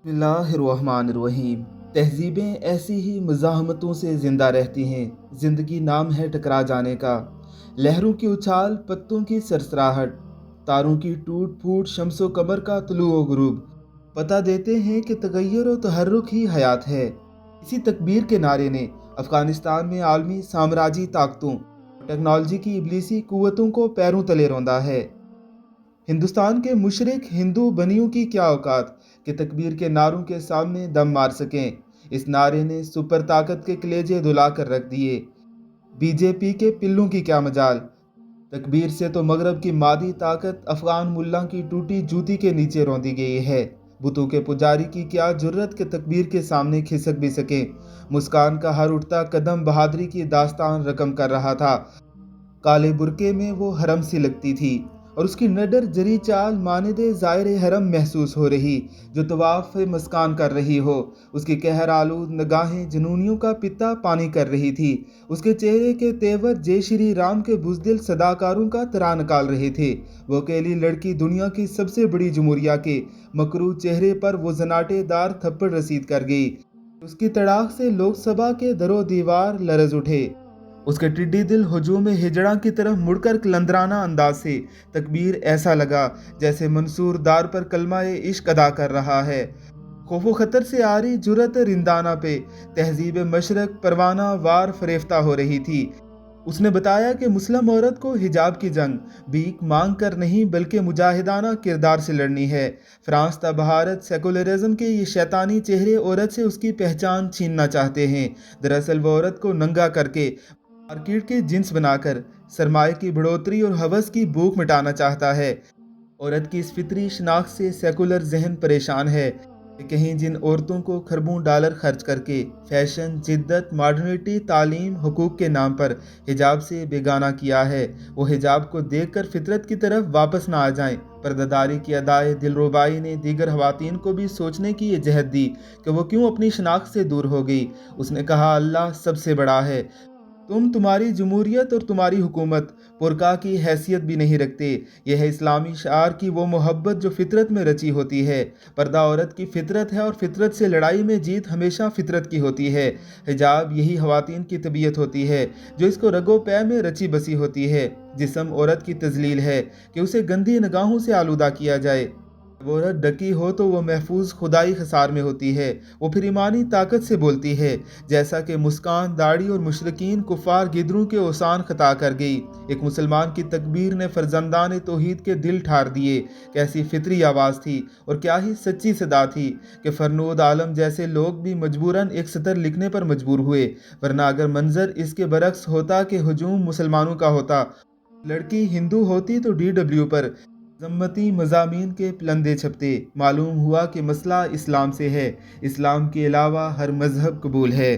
बिस्मिल्लाहिर्रहमानिर्रहीम। तहजीबें ऐसी ही मज़ाहमतों से ज़िंदा रहती हैं। ज़िंदगी नाम है टकरा जाने का। लहरों की उछाल, पत्तों की सरसराहट, तारों की टूट फूट, शम्सो कमर का तुलू व गुरूब पता देते हैं कि तगय्युर व तहर्रुक ही हयात है। इसी तकबीर के नारे ने अफ़गानिस्तान में आलमी साम्राज्यी ताकतों, टेक्नोलॉजी की इबलीसी कुव्वतों को पैरों तले रौंदा है। हिंदुस्तान के मुशरिक हिंदू बनियों की क्या औकात कि तकबीर के नारों के सामने दम मार सकें। इस नारे ने सुपर ताकत के कलेजे दुला कर रख दिए। बीजेपी के पिल्लों की क्या मजाल। तकबीर से तो मगरब की मादी ताकत अफगान मुल्ला की टूटी जूती के नीचे रौंदी गई है। बुतों के पुजारी की क्या जुर्रत के तकबीर के सामने खिसक भी सके। मुस्कान का हर उठता कदम बहादुरी की दास्तान रकम कर रहा था। काले बुरके में वो हरम सी लगती थी और उसकी नडर जरी चाल मानदे ज़ाहिर हरम महसूस हो रही जो तवाफ़ मस्कान कर रही हो। उसकी कहर आलूद निगाहें जनूनियों का पिता पानी कर रही थी। उसके चेहरे के तेवर जय श्री राम के बुज़दिल सदाकारों का तरा निकाल रहे थे। वो अकेली लड़की दुनिया की सबसे बड़ी जमहूरिया के मकरू चेहरे पर वो जनाटेदार थप्पड़ रसीद कर गई। उसकी तड़ाक से लोकसभा के दरो दीवार लरज उठे। उसके टिड्डी दिल हुजूम हिजड़ा की तरफ मुड़कर कलंदराना अंदाज से तकबीर ऐसा लगा जैसे मंसूर दार पर कलमा इश्क अदा कर रहा है। खौफो खतर से आ रही जुरत रिंदाना पे तहजीब मशरक परवाना वार फरेफ्ता हो रही थी। उसने बताया कि मुस्लिम औरत को हिजाब की जंग भीख मांग कर नहीं बल्कि मुजाहिदाना किरदार से लड़नी है। फ्रांस तब भारत सेकुलरिज्म के ये शैतानी चेहरे औरत से उसकी पहचान छीनना चाहते हैं। दरअसल वो औरत को नंगा करके मार्केट के जिन्स बनाकर सरमाए की बढ़ोतरी और हवस की भूख मिटाना चाहता है। औरत की इस फितरी शनाख्त से सेकुलर जहन परेशान है कि कहीं जिन औरतों को खरबों डॉलर खर्च करके फैशन, जिद्दत, मॉडर्निटी, तालीम, हुकूक के नाम पर हिजाब से बेगाना किया है, वो हिजाब को देखकर फितरत की तरफ वापस ना आ जाएं। पर्दादारी की अदाए दिलरुबाई ने दीगर खवातीन को भी सोचने की ये जहद दी कि वो क्यों अपनी शनाख्त से दूर हो गई। उसने कहा, अल्लाह सबसे बड़ा है। तुम्हारी जमहूरियत और तुम्हारी हुकूमत पुरका की हैसियत भी नहीं रखते। यह है इस्लामी शार की वो मोहब्बत जो फितरत में रची होती है। पर्दा औरत की फितरत है और फितरत से लड़ाई में जीत हमेशा फितरत की होती है। हिजाब यही खवातीन की तबीयत होती है जो इसको रगो पै में रची बसी होती है। जिस्म औरत की तजलील है कि उसे गंदी निगाहों से आलूदा किया जाए। वो औरत डकी हो तो वो महफूज खुदाई खसार में होती है। वो फिर ईमानी ताकत से बोलती है जैसा कि मुस्कान, दाढ़ी और मुशरकीन कुफार गिदरों के ओसान खता कर गई। एक मुसलमान की तकबीर ने फरजंदान तौहीद के दिल ठार दिए। कैसी फितरी आवाज़ थी और क्या ही सच्ची सदा थी कि फरनोद आलम जैसे लोग भी मजबूरन एक सतर लिखने पर मजबूर हुए। वरना अगर मंजर इसके बरक्स होता कि हुजूम मुसलमानों का होता, लड़की हिंदू होती तो DW पर ज़म्मती मज़ामीन के पलंदे छपते। मालूम हुआ कि मसला इस्लाम से है। इस्लाम के अलावा हर मज़हब कबूल है।